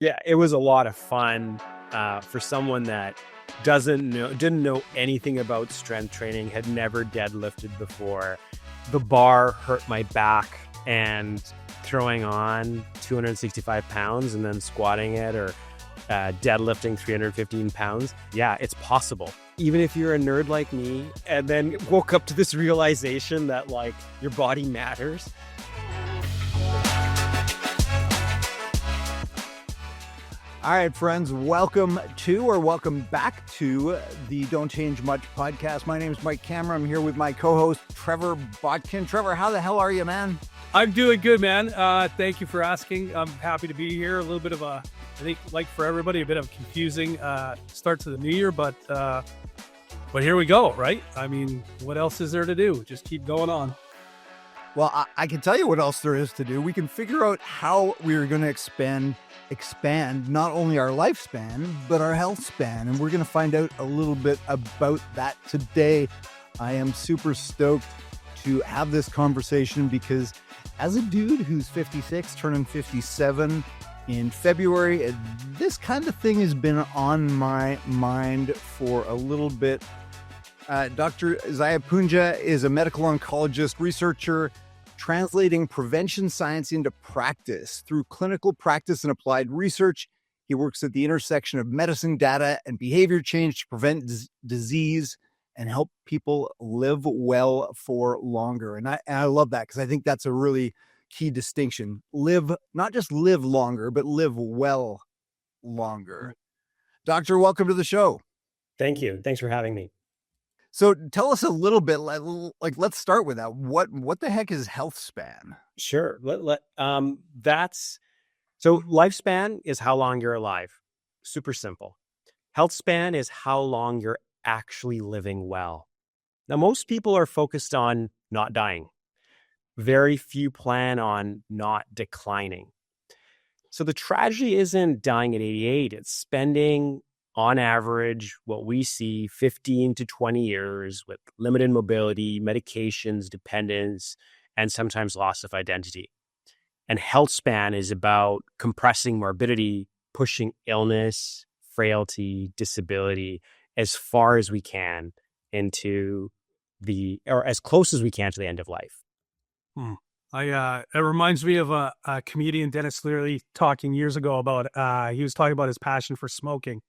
Yeah, it was a lot of fun for someone that didn't know anything about strength training, had never deadlifted before. The bar hurt my back, and throwing on 265 pounds and then squatting it or deadlifting 315 pounds. Yeah, it's possible. Even if you're a nerd like me, and then woke up to this realization that like your body matters. All right, friends, welcome back to the Don't Change Much podcast. My name is Mike Cameron. I'm here with my co-host, Trevor Botkin. Trevor, how the hell are you, man? I'm doing good, man. Thank you for asking. I'm happy to be here. A little bit of I think like for everybody, a bit of a confusing start to the new year, but here we go, right? I mean, what else is there to do? Just keep going on. Well, I can tell you what else there is to do. We can figure out how we're going to expand not only our lifespan, but our health span. And we're going to find out a little bit about that today. I am super stoked to have this conversation because as a dude who's 56, turning 57 in February, this kind of thing has been on my mind for a little bit. Dr. Zia Poonja is a medical oncologist researcher translating prevention science into practice through clinical practice and applied research. He works at the intersection of medicine, data, and behavior change to prevent disease and help people live well for longer. And I love that because I think that's a really key distinction. Not just live longer, but live well longer. Doctor, welcome to the show. Thank you. Thanks for having me. So tell us a little bit, like let's start with that. What the heck is health span? Sure. So lifespan is how long you're alive. Super simple. Health span is how long you're actually living well. Now, most people are focused on not dying. Very few plan on not declining. So the tragedy isn't dying at 88. It's spending, on average, what we see 15 to 20 years with limited mobility, medications, dependence, and sometimes loss of identity. And health span is about compressing morbidity, pushing illness, frailty, disability as far as we can or as close as we can to the end of life. It reminds me of a comedian, Dennis Leary, talking years ago about, he was talking about his passion for smoking.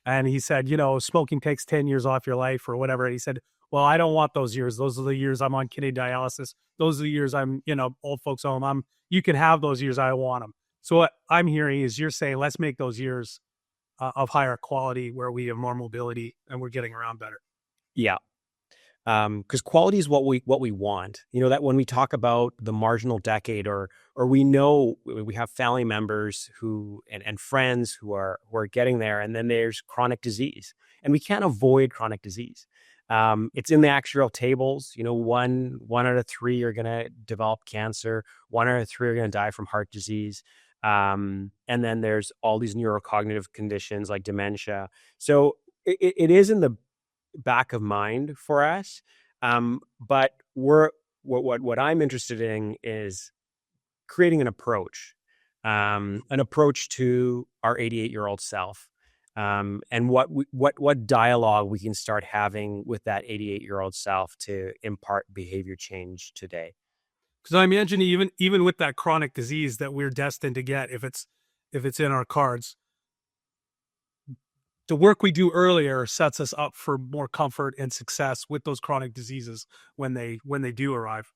And he said, smoking takes 10 years off your life or whatever. And he said, well, I don't want those years. Those are the years I'm on kidney dialysis. Those are the years I'm, old folks home. You can have those years. I want them. So what I'm hearing is you're saying, let's make those years of higher quality where we have more mobility and we're getting around better. Yeah. Because quality is what we want. That when we talk about the marginal decade, or we know we have family members who and friends who are getting there, and then there's chronic disease, and we can't avoid chronic disease. It's in the actuarial tables. One out of 3 are going to develop cancer. 1 out of 3 are going to die from heart disease. And then there's all these neurocognitive conditions like dementia. So it is in the back of mind for us. But what I'm interested in is creating an approach to our 88-year-old self. And what dialogue we can start having with that 88-year-old self to impart behavior change today. Because I imagine even with that chronic disease that we're destined to get, if it's in our cards, the work we do earlier sets us up for more comfort and success with those chronic diseases when they do arrive.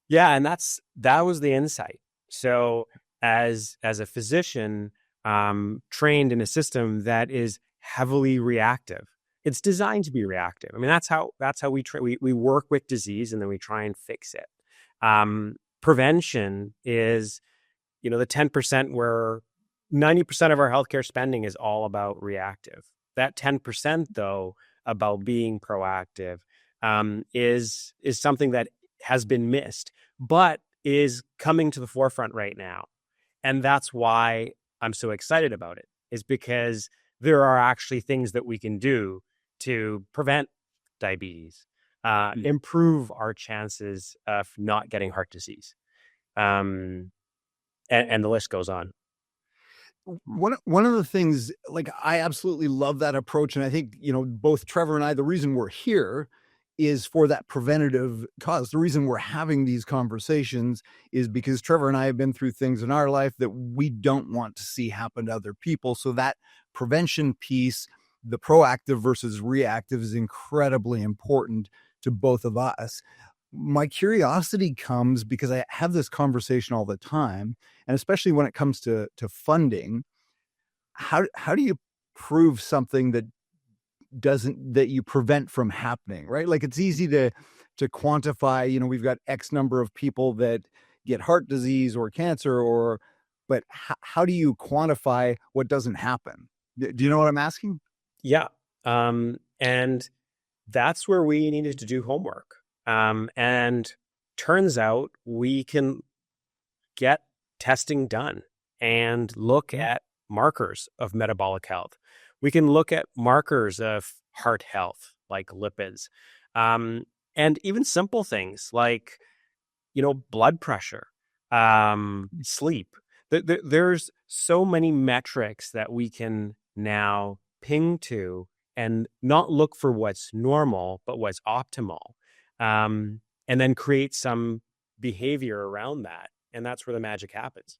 Yeah, and that was the insight. So as a physician, trained in a system that is heavily reactive, it's designed to be reactive. I mean, that's how we work with disease, and then we try and fix it. Prevention is, the 10% where 90% of our healthcare spending is all about reactive. That 10%, though, about being proactive, is something that has been missed, but is coming to the forefront right now. And that's why I'm so excited about it, is because there are actually things that we can do to prevent diabetes, improve our chances of not getting heart disease. And the list goes on. One of the things, like, I absolutely love that approach, and I think, both Trevor and I, the reason we're here is for that preventative cause. The reason we're having these conversations is because Trevor and I have been through things in our life that we don't want to see happen to other people. So that prevention piece, the proactive versus reactive, is incredibly important to both of us. My curiosity comes because I have this conversation all the time, and especially when it comes to funding. How do you prove something that you prevent from happening, right? Like, it's easy to quantify, we've got X number of people that get heart disease or cancer, but how do you quantify what doesn't happen? Do you know what I'm asking? Yeah. And that's where we needed to do homework. And turns out we can get testing done and look at markers of metabolic health. We can look at markers of heart health, like lipids, and even simple things like, blood pressure, sleep. There's so many metrics that we can now ping to and not look for what's normal, but what's optimal, and then create some behavior around that. And that's where the magic happens.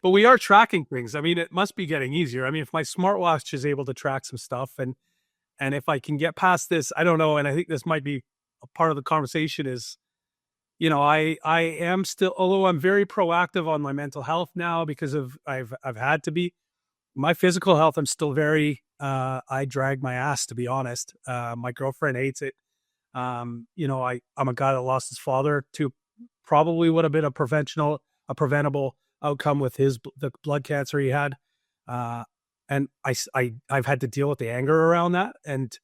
But we are tracking things. I mean, it must be getting easier. I mean, if my smartwatch is able to track some stuff, and if I can get past this, I don't know. And I think this might be a part of the conversation is, I am still, although I'm very proactive on my mental health now because I've had to be. My physical health, I'm still very, I drag my ass, to be honest. My girlfriend hates it. I'm a guy that lost his father to probably would have been a preventable outcome with the blood cancer he had. And I've had to deal with the anger around that. And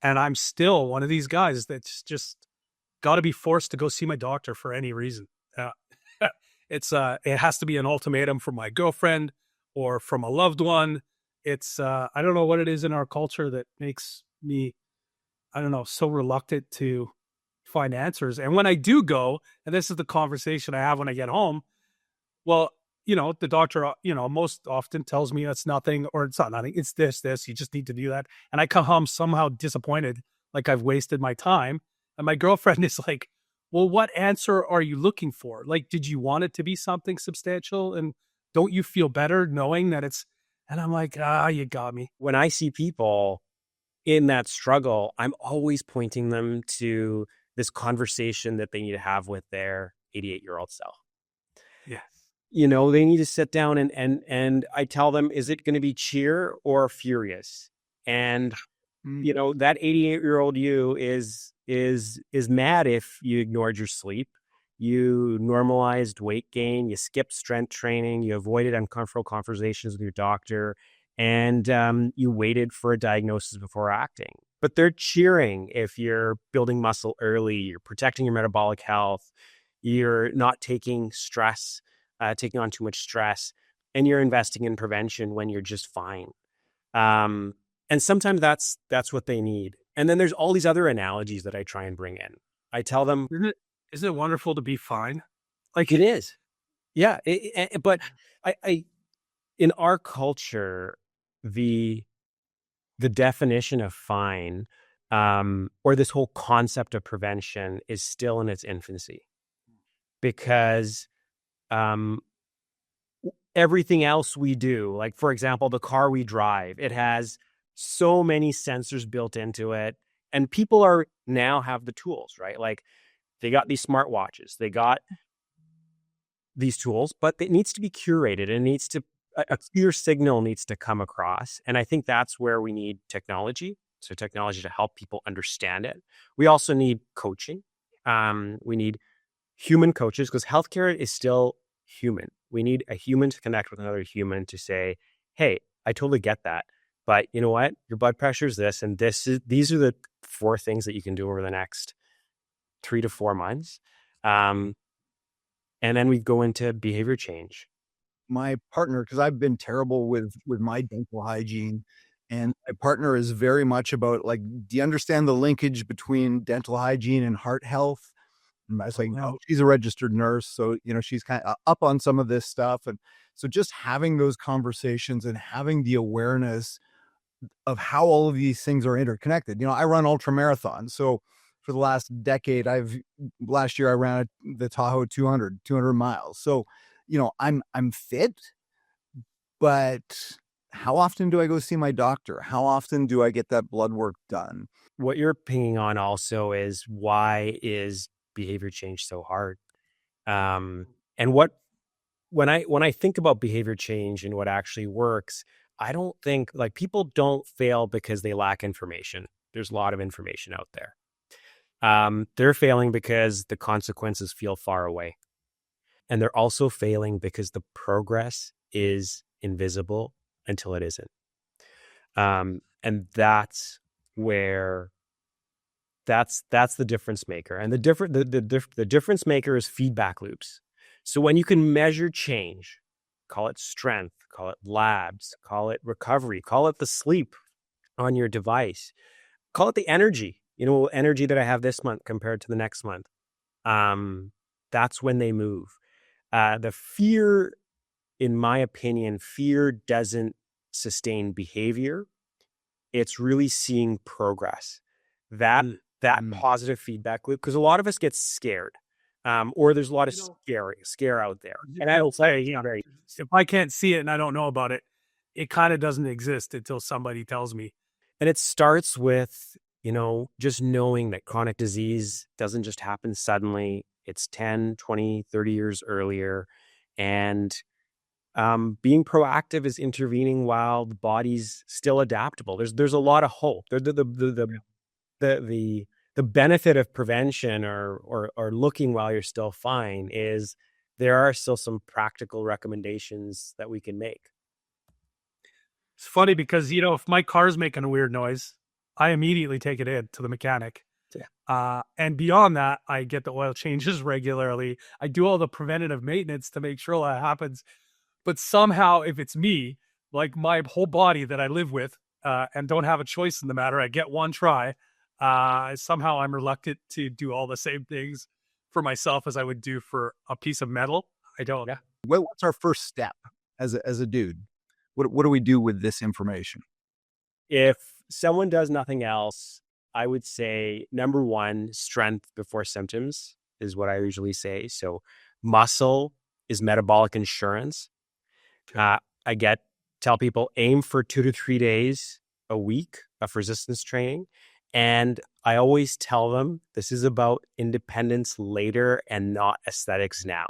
I'm still one of these guys that's just got to be forced to go see my doctor for any reason. It has to be an ultimatum from my girlfriend or from a loved one. I don't know what it is in our culture that makes me, I don't know, so reluctant to find answers. And when I do go, and this is the conversation I have when I get home, well, the doctor, most often tells me it's nothing, or it's not nothing. It's this, you just need to do that. And I come home somehow disappointed, like I've wasted my time. And my girlfriend is like, well, what answer are you looking for? Like, did you want it to be something substantial? And don't you feel better knowing that and I'm like, you got me. When I see people in that struggle, I'm always pointing them to this conversation that they need to have with their 88-year-old self. Yes. They need to sit down and I tell them, is it going to be cheer or furious? And, that 88-year-old you is mad if you ignored your sleep, you normalized weight gain, you skipped strength training, you avoided uncomfortable conversations with your doctor, and you waited for a diagnosis before acting. But they're cheering if you're building muscle early, you're protecting your metabolic health, you're not taking on too much stress, and you're investing in prevention when you're just fine. And sometimes that's what they need. And then there's all these other analogies that I try and bring in. I tell them, isn't it wonderful to be fine? Like, it is. Yeah. But I in our culture, the definition of fine, or this whole concept of prevention, is still in its infancy, because everything else we do, like, for example, the car we drive, it has so many sensors built into it, and people now have the tools, right? Like, they got these smartwatches, they got these tools, but it needs to be curated, and a clear signal needs to come across. And I think that's where we need technology. So technology to help people understand it. We also need coaching. We need human coaches, because healthcare is still human. We need a human to connect with another human to say, hey, I totally get that, but you know what? Your blood pressure is this, and these are the 4 things that you can do over the next 3 to 4 months. And then we go into behavior change. My partner, because I've been terrible with my dental hygiene, and my partner is very much about, like, do you understand the linkage between dental hygiene and heart health? And I was like, no, she's a registered nurse. So, she's kind of up on some of this stuff. And so just having those conversations and having the awareness of how all of these things are interconnected. I run ultra marathons. So for the last decade, last year I ran the Tahoe 200 miles. So, I'm fit, but how often do I go see my doctor? How often do I get that blood work done? What you're pinging on also is, why is behavior change so hard? And when I think about behavior change and what actually works, I don't think, like, people don't fail because they lack information. There's a lot of information out there. They're failing because the consequences feel far away. And they're also failing because the progress is invisible until it isn't. And that's where that's the difference maker. And the difference maker is feedback loops. So when you can measure change, call it strength, call it labs, call it recovery, call it the sleep on your device, call it the energy, energy that I have this month compared to the next month. That's when they move. The fear, in my opinion, fear doesn't sustain behavior. It's really seeing progress. That positive feedback loop, because a lot of us get scared, or there's a lot of scare out there. And I will say, if I can't see it and I don't know about it, it kind of doesn't exist until somebody tells me. And it starts with, just knowing that chronic disease doesn't just happen suddenly. It's 10, 20, 30 years earlier. And being proactive is intervening while the body's still adaptable. There's a lot of hope. The benefit of prevention or looking while you're still fine is there are still some practical recommendations that we can make. It's funny because, if my car's making a weird noise, I immediately take it in to the mechanic. Yeah. And beyond that, I get the oil changes regularly. I do all the preventative maintenance to make sure that happens. But somehow, if it's me, like my whole body that I live with, and don't have a choice in the matter, I get one try. Somehow I'm reluctant to do all the same things for myself as I would do for a piece of metal. I don't. Yeah. What's our first step as a dude? What do we do with this information? If someone does nothing else, I would say, number one, strength before symptoms is what I usually say. So muscle is metabolic insurance. Tell people, aim for 2 to 3 days a week of resistance training. And I always tell them, this is about independence later and not aesthetics now.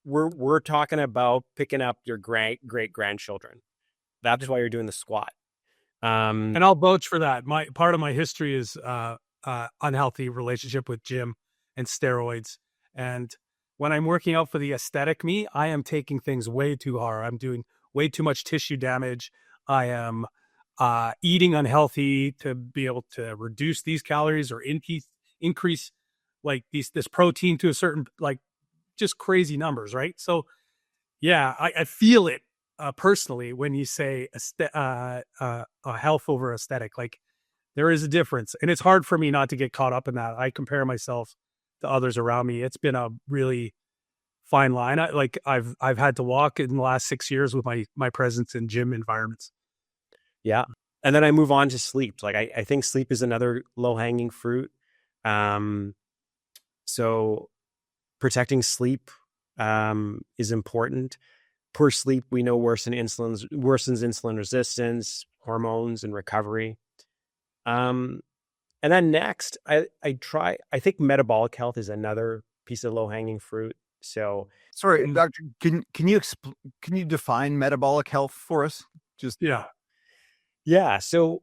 We're talking about picking up your great grandchildren. That's why you're doing the squat. And I'll vouch for that. Part of my history is unhealthy relationship with gym and steroids. And when I'm working out for the aesthetic me, I am taking things way too hard. I'm doing way too much tissue damage. I am eating unhealthy to be able to reduce these calories or increase like this protein to a certain, like, just crazy numbers, right? So yeah, I feel it personally when you say health over aesthetic. Like, there is a difference, and it's hard for me not to get caught up in that. I compare myself to others around me. It's been a really fine line. I've had to walk in the last 6 years with my presence in gym environments. Yeah. And then I move on to sleep. Like, I think sleep is another low-hanging fruit. So protecting sleep is important. Poor sleep, we know, worsens insulin resistance, hormones, and recovery. And then next, I think metabolic health is another piece of low-hanging fruit. So, sorry, doctor, can you define metabolic health for us? Yeah. So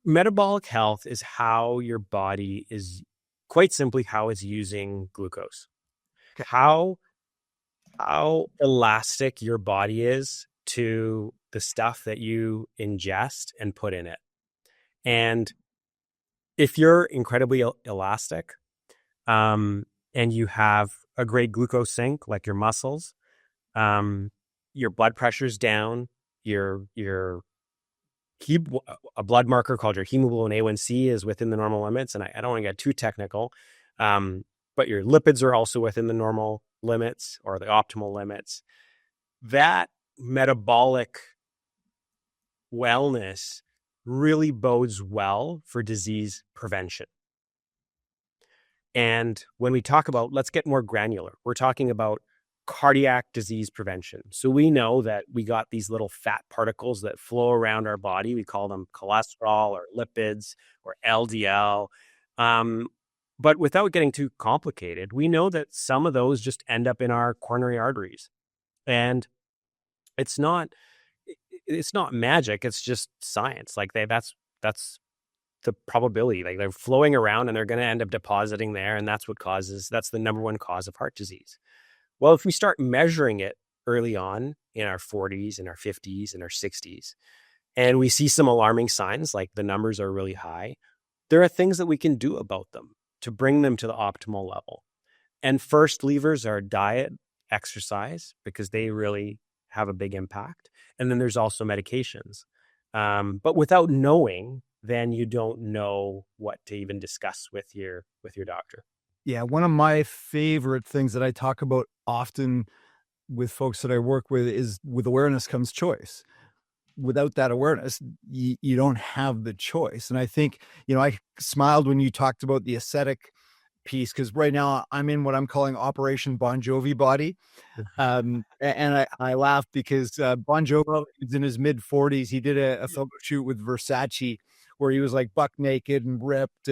metabolic health is how your body is, quite simply, how it's using glucose. Okay. How elastic your body is to the stuff that you ingest and put in it. And if you're incredibly elastic, and you have a great glucose sink, like your muscles, your blood pressure's down, a blood marker called your hemoglobin A1C is within the normal limits. And I don't want to get too technical. but your lipids are also within the normal limits or the optimal limits, that metabolic wellness really bodes well for disease prevention. And when we talk about, let's get more granular, we're talking about cardiac disease prevention. So we know that we got these little fat particles that flow around our body. We call them cholesterol or lipids or LDL. But without getting too complicated, we know that some of those just end up in our coronary arteries. And it's not magic. It's just science. Like that's the probability. Like they're flowing around and they're going to end up depositing there. And that's the number one cause of heart disease. Well, if we start measuring it early on in our 40s, in our 50s, in our 60s, and we see some alarming signs, like the numbers are really high, there are things that we can do about them to bring them to the optimal level. And first levers are diet, exercise, because they really have a big impact. And then there's also medications. But without knowing, then you don't know what to even discuss with your doctor. Yeah, one of my favorite things that I talk about often with folks that I work with is with awareness comes choice. Without that awareness, you don't have the choice. And I think, I smiled when you talked about the aesthetic piece, because right now I'm in what I'm calling Operation Bon Jovi body. And I laugh because Bon Jovi is in his mid 40s. He did a photo shoot with Versace where he was like buck naked and ripped,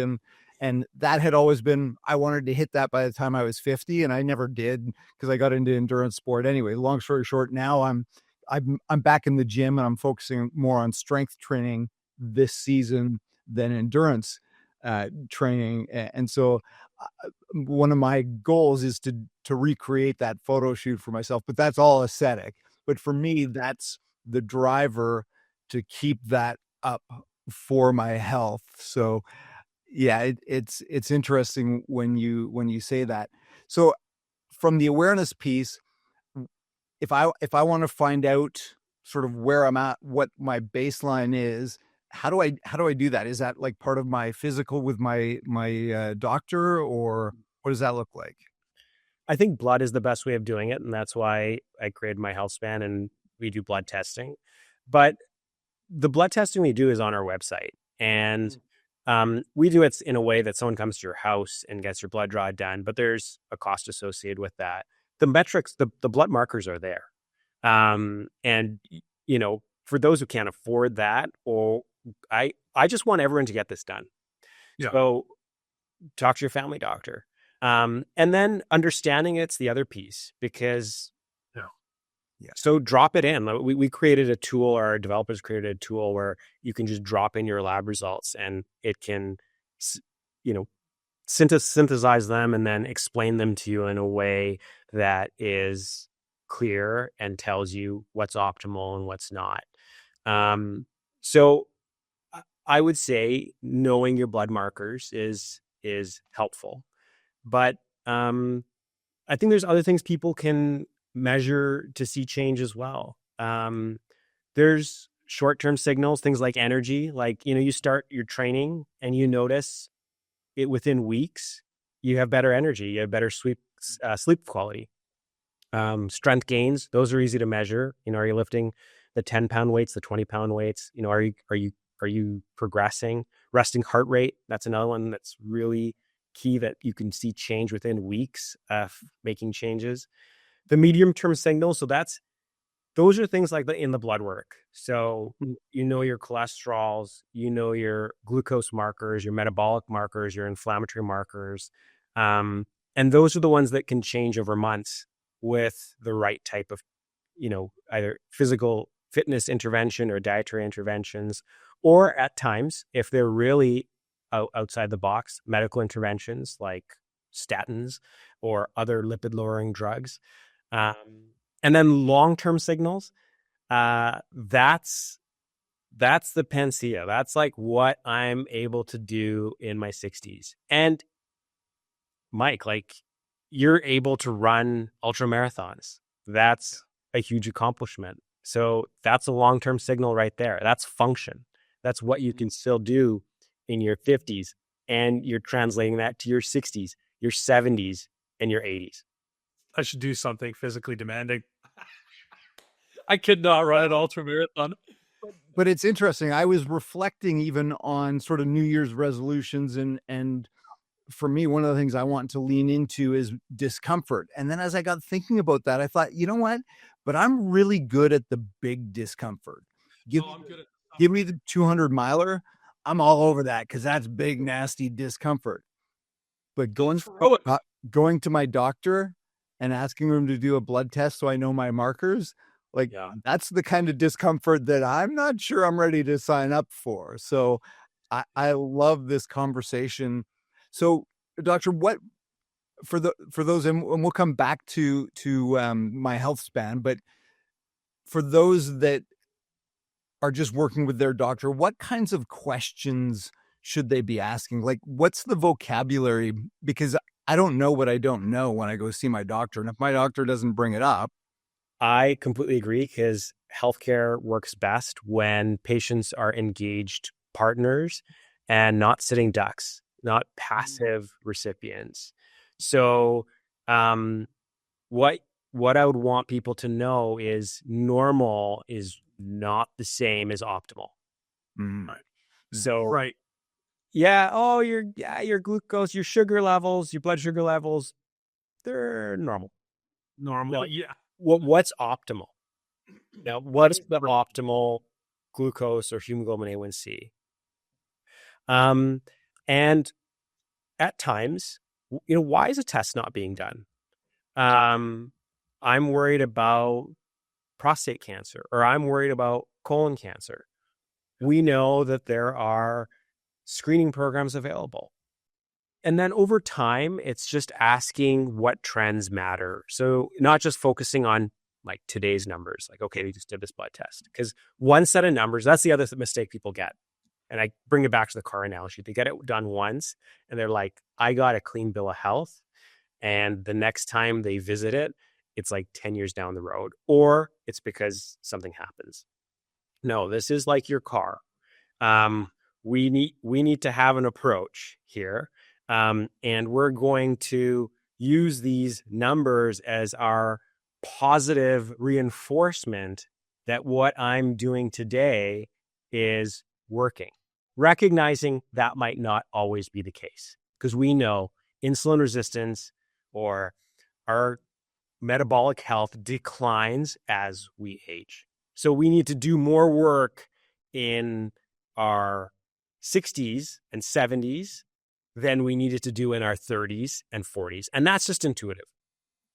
and that had always been, I wanted to hit that by the time I was 50, and I never did because I got into endurance sport anyway. Long story short, now I'm back in the gym and I'm focusing more on strength training this season than endurance training. And so one of my goals is to recreate that photo shoot for myself, but that's all aesthetic. But for me, that's the driver to keep that up for my health. So yeah, it's interesting when you say that. So from the awareness piece, if I want to find out sort of where I'm at, what my baseline is, how do I do that? Is that like part of my physical with my doctor, or what does that look like? I think blood is the best way of doing it, and that's why I created my healthspan and we do blood testing. But the blood testing we do is on our website, and we do it in a way that someone comes to your house and gets your blood draw done, but there's a cost associated with that. The metrics, the blood markers are there. And for those who can't afford that, or I just want everyone to get this done. Yeah. So talk to your family doctor. And then understanding it's the other piece, because so drop it in. We created a tool, or our developers created a tool where you can just drop in your lab results and it can, synthesize them and then explain them to you in a way that is clear and tells you what's optimal and what's not. So I would say knowing your blood markers is helpful, but I think there's other things people can measure to see change as well. There's short-term signals, things like energy, like, you start your training and you notice it within weeks, you have better energy, you have better sleep quality. Strength gains, those are easy to measure. Are you lifting the 10-pound weights, the 20-pound weights? Are you progressing? Resting heart rate, that's another one that's really key, that you can see change within weeks of making changes. The medium-term signals, those are things like in the blood work. So your cholesterols, your glucose markers, your metabolic markers, your inflammatory markers. And those are the ones that can change over months with the right type of, either physical fitness intervention or dietary interventions, or at times, if they're really outside the box, medical interventions like statins or other lipid-lowering drugs. And then long-term signals, that's the panacea. That's like what I'm able to do in my 60s. And Mike, like, you're able to run ultra marathons. That's a huge accomplishment. So that's a long-term signal right there. That's function. That's what you can still do in your 50s, and you're translating that to your 60s. your 70s, and your 80s. I should do something physically demanding. I could not run an ultra marathon. But it's interesting. I was reflecting even on sort of New Year's resolutions, and for me, one of the things I want to lean into is discomfort. And then as I got thinking about that, I thought, you know what? But I'm really good at the big discomfort. Give me the 200 miler. I'm all over that because that's big, nasty discomfort. But going to my doctor and asking him to do a blood test so I know my markers, like that's the kind of discomfort that I'm not sure I'm ready to sign up for. So I love this conversation. So, doctor, what for those, and we'll come back to my health span, but for those that are just working with their doctor, what kinds of questions should they be asking? Like, what's the vocabulary? Because I don't know what I don't know when I go see my doctor. And if my doctor doesn't bring it up. I completely agree, because healthcare works best when patients are engaged partners and not sitting ducks, not passive recipients. So what I would want people to know is normal is not the same as optimal. Right. So right. Yeah, your glucose, your sugar levels, your blood sugar levels, they're normal. Normal. No, Yeah. What's optimal? Now, what's the optimal glucose or hemoglobin A1C? And at times, why is a test not being done? I'm worried about prostate cancer, or I'm worried about colon cancer. We know that there are screening programs available. And then over time, it's just asking what trends matter. So not just focusing on like today's numbers, like, okay, we just did this blood test. Because one set of numbers, that's the other mistake people get. And I bring it back to the car analogy. They get it done once and they're like, I got a clean bill of health. And the next time they visit it, it's like 10 years down the road, or it's because something happens. No, this is like your car. We need to have an approach here. And we're going to use these numbers as our positive reinforcement that what I'm doing today is working, recognizing that might not always be the case, because we know insulin resistance or our metabolic health declines as we age. So we need to do more work in our 60s and 70s than we needed to do in our 30s and 40s. And that's just intuitive.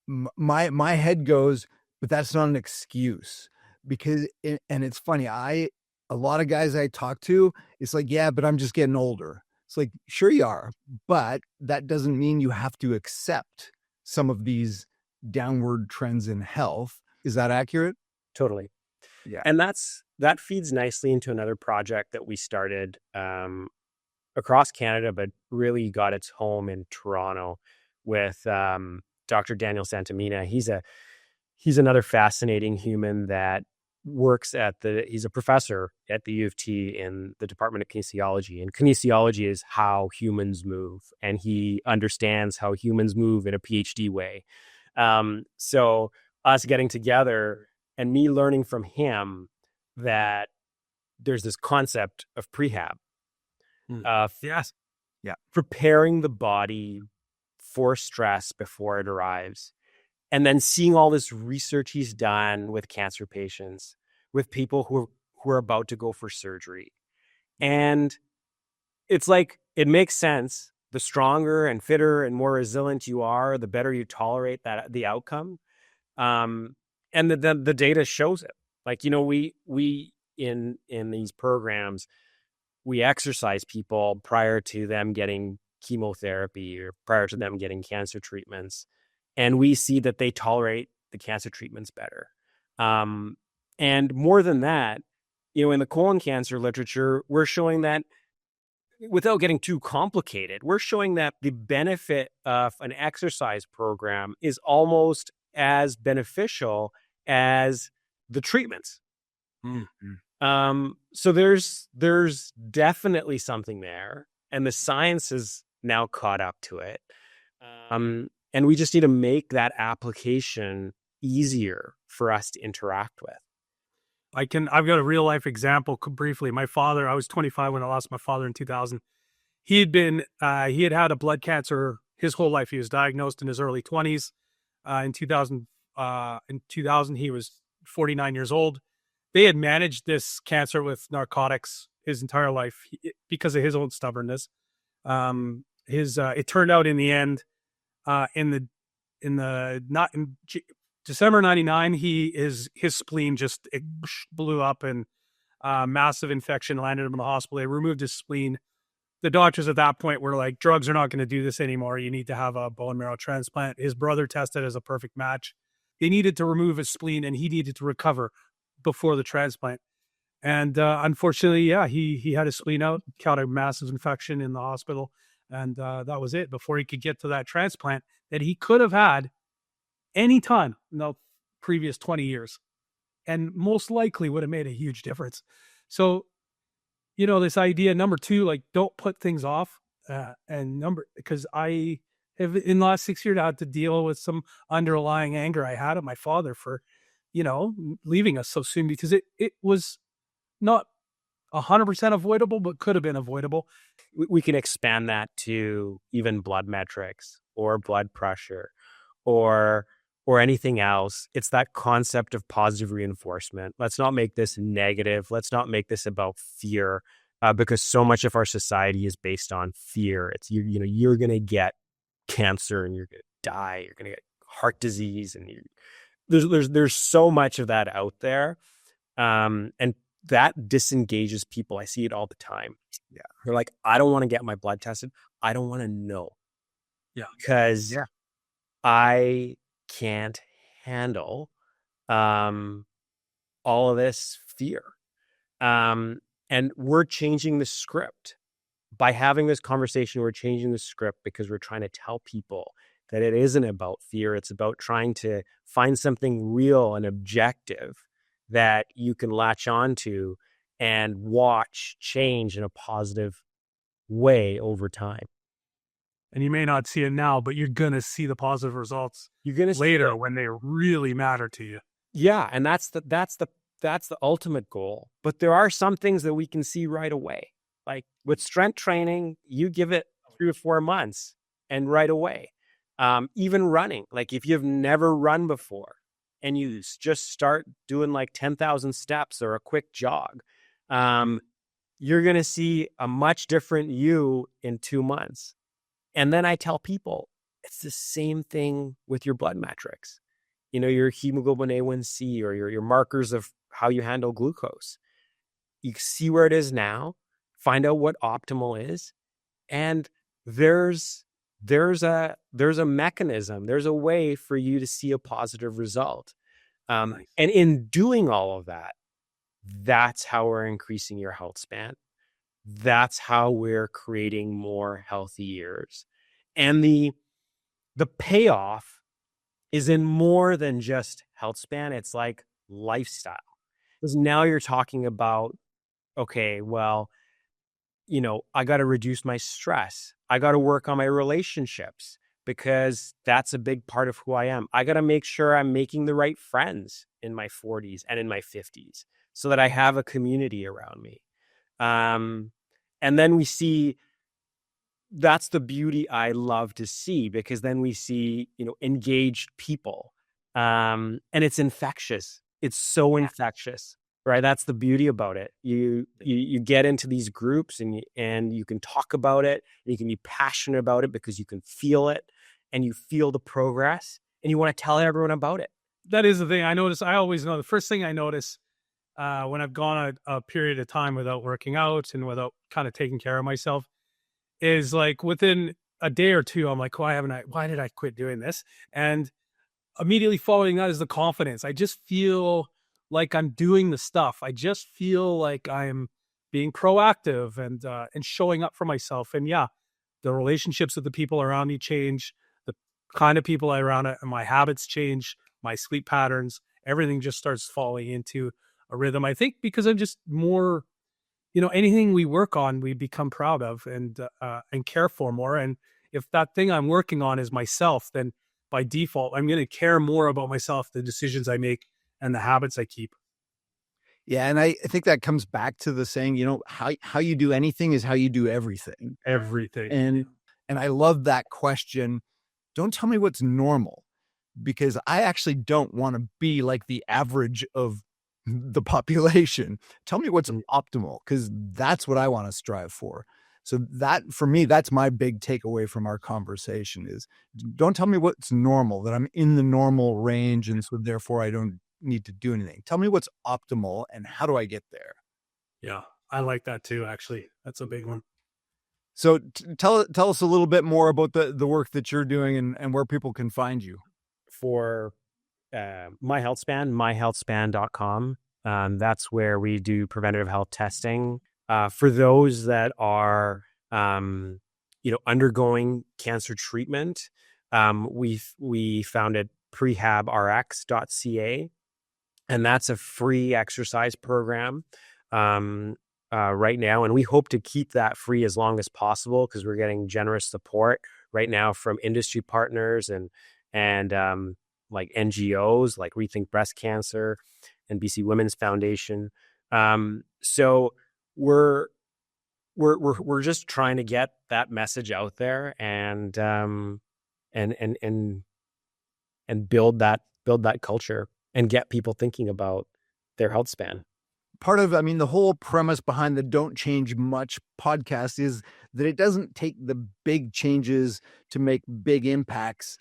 My head goes, but that's not an excuse, because and it's funny. A lot of guys I talk to, it's like, yeah, but I'm just getting older. It's like, sure you are, but that doesn't mean you have to accept some of these downward trends in health. Is that accurate? Totally. Yeah. And that feeds nicely into another project that we started across Canada, but really got its home in Toronto with Dr. Daniel Santamina. He's another fascinating human that works he's a professor at the U of T in the Department of Kinesiology. And kinesiology is how humans move. And he understands how humans move in a PhD way. So us getting together and me learning from him that there's this concept of prehab, Yes. Yeah. preparing the body for stress before it arrives. And then seeing all this research he's done with cancer patients, with people who are about to go for surgery. And it's like, it makes sense. The stronger and fitter and more resilient you are, the better you tolerate the outcome. And the data shows it. Like, we in these programs, we exercise people prior to them getting chemotherapy or prior to them getting cancer treatments. And we see that they tolerate the cancer treatments better. And more than that, in the colon cancer literature, we're showing that, without getting too complicated, we're showing that the benefit of an exercise program is almost as beneficial as the treatments. So there's definitely something there, and the science has now caught up to it. And we just need to make that application easier for us to interact with. I've got a real life example briefly. My father, I was 25 when I lost my father in 2000. He had had a blood cancer his whole life. He was diagnosed in his early 20s. In 2000, he was 49 years old. They had managed this cancer with narcotics his entire life because of his own stubbornness. It turned out in the end, in the not in December 99, his spleen just blew up and massive infection landed him in the hospital. They removed his spleen. The doctors at that point were like, drugs are not going to do this anymore. You need to have a bone marrow transplant. His brother tested as a perfect match. They needed to remove his spleen and he needed to recover before the transplant. And unfortunately, yeah, he had his spleen out, caught a massive infection in the hospital. And that was it before he could get to that transplant that he could have had any time in the previous 20 years and most likely would have made a huge difference. So, this idea, number two, like don't put things off. Because I have in the last 6 years had to deal with some underlying anger I had at my father for, leaving us so soon because it was not 100% avoidable, but could have been avoidable. We can expand that to even blood metrics or blood pressure or anything else. It's that concept of positive reinforcement. Let's not make this negative. Let's not make this about fear, because so much of our society is based on fear. It's you're going to get cancer and you're going to die. You're going to get heart disease, and there's so much of that out there, and that disengages people. I see it all the time. Yeah, they're like, I don't want to get my blood tested. I don't want to know. Yeah, because I can't handle all of this fear. And we're changing the script. By having this conversation, we're changing the script because we're trying to tell people that it isn't about fear. It's about trying to find something real and objective that you can latch onto and watch change in a positive way over time. And you may not see it now, but you're going to see the positive results You're going to later when they really matter to you. Yeah. And that's the ultimate goal. But there are some things that we can see right away. Like with strength training, you give it 3 or 4 months and right away. Even running, like if you've never run before and you just start doing like 10,000 steps or a quick jog, you're going to see a much different you in 2 months. And then I tell people it's the same thing with your blood metrics, your hemoglobin A1C or your markers of how you handle glucose. You see where it is now, find out what optimal is. And there's a mechanism, there's a way for you to see a positive result. Nice. And in doing all of that, that's how we're increasing your health span. That's how we're creating more healthy years. And the payoff is in more than just health span. It's like lifestyle. Because now you're talking about, okay, well, I got to reduce my stress. I got to work on my relationships because that's a big part of who I am. I got to make sure I'm making the right friends in my 40s and in my 50s so that I have a community around me. And then we see, that's the beauty I love to see, because then we see, engaged people. And it's infectious. It's so infectious, right? That's the beauty about it. You get into these groups and you can talk about it. And you can be passionate about it because you can feel it and you feel the progress and you want to tell everyone about it. That is the thing I notice. I always know the first thing I notice when I've gone a period of time without working out and without kind of taking care of myself is like within a day or two, I'm like, why did I quit doing this? And immediately following that is the confidence. I just feel like I'm doing the stuff. I just feel like I'm being proactive and showing up for myself. And yeah, the relationships with the people around me change, the kind of people around it, and my habits change, my sleep patterns, everything just starts falling into a rhythm. I think because I'm just more, anything we work on, we become proud of and care for more. And if that thing I'm working on is myself, then by default, I'm going to care more about myself, the decisions I make and the habits I keep. Yeah, and I think that comes back to the saying, how you do anything is how you do everything. Everything. And I love that question. Don't tell me what's normal, because I actually don't want to be like the average of the population. Tell me what's optimal, because that's what I want to strive for. So that, for me, that's my big takeaway from our conversation is don't tell me what's normal, that I'm in the normal range and so therefore I don't need to do anything. Tell me what's optimal and how do I get there? Yeah, I like that too, actually. That's a big one. So tell us a little bit more about the work that you're doing and where people can find you. For my healthspan, myhealthspan.com. That's where we do preventative health testing for those that are undergoing cancer treatment. We founded prehabrx.ca, and that's a free exercise program right now, and we hope to keep that free as long as possible because we're getting generous support right now from industry partners and like NGOs like Rethink Breast Cancer and BC Women's Foundation. So we're just trying to get that message out there and build that culture and get people thinking about their health span. The whole premise behind the Don't Change Much podcast is that it doesn't take the big changes to make big impacts.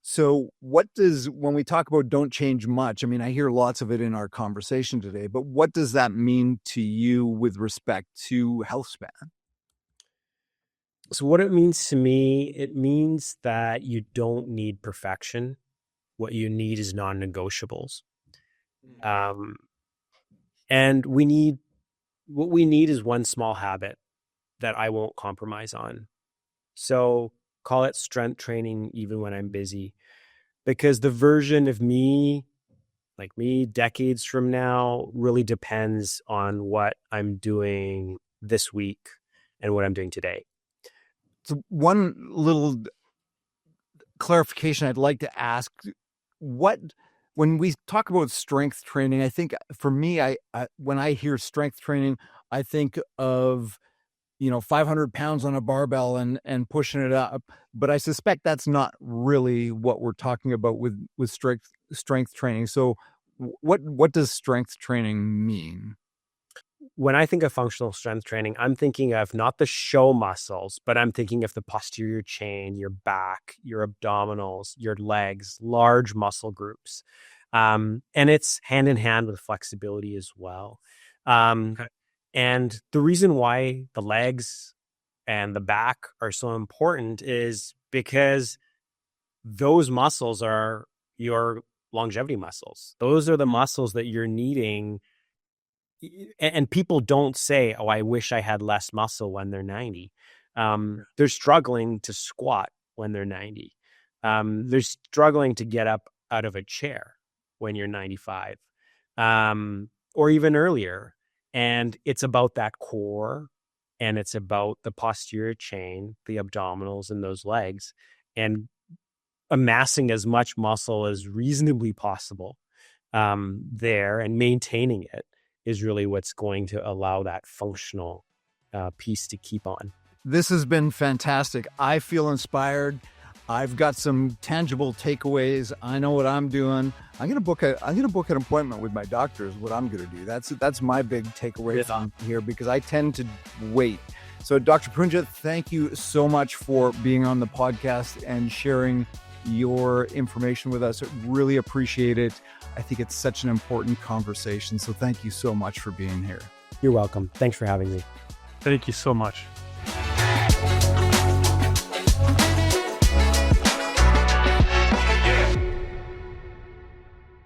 So when we talk about don't change much, I hear lots of it in our conversation today, but what does that mean to you with respect to healthspan? So what it means to me, it means that you don't need perfection. What you need is non-negotiables. And what we need is one small habit that I won't compromise on. So call it strength training even when I'm busy, because the version of me, like me decades from now, really depends on what I'm doing this week and what I'm doing today. So one little clarification I'd like to ask, when we talk about strength training, I think for me, when I hear strength training, I think of 500 pounds on a barbell and pushing it up. But I suspect that's not really what we're talking about with strength training. So what does strength training mean? When I think of functional strength training, I'm thinking of not the show muscles, but I'm thinking of the posterior chain, your back, your abdominals, your legs, large muscle groups. And it's hand in hand with flexibility as well. Okay. And the reason why the legs and the back are so important is because those muscles are your longevity muscles. Those are the muscles that you're needing. And people don't say, oh, I wish I had less muscle when they're 90. They're struggling to squat when they're 90. They're struggling to get up out of a chair when you're 95, or even earlier. And it's about that core, and it's about the posterior chain, the abdominals, and those legs, and amassing as much muscle as reasonably possible there, and maintaining it is really what's going to allow that functional piece to keep on. This has been fantastic. I feel inspired. I've got some tangible takeaways. I know what I'm doing. I'm gonna book an appointment with my doctor is what I'm gonna do. That's my big takeaway from here, because I tend to wait. So Dr. Poonja, thank you so much for being on the podcast and sharing your information with us. I really appreciate it. I think it's such an important conversation. So thank you so much for being here. You're welcome. Thanks for having me. Thank you so much.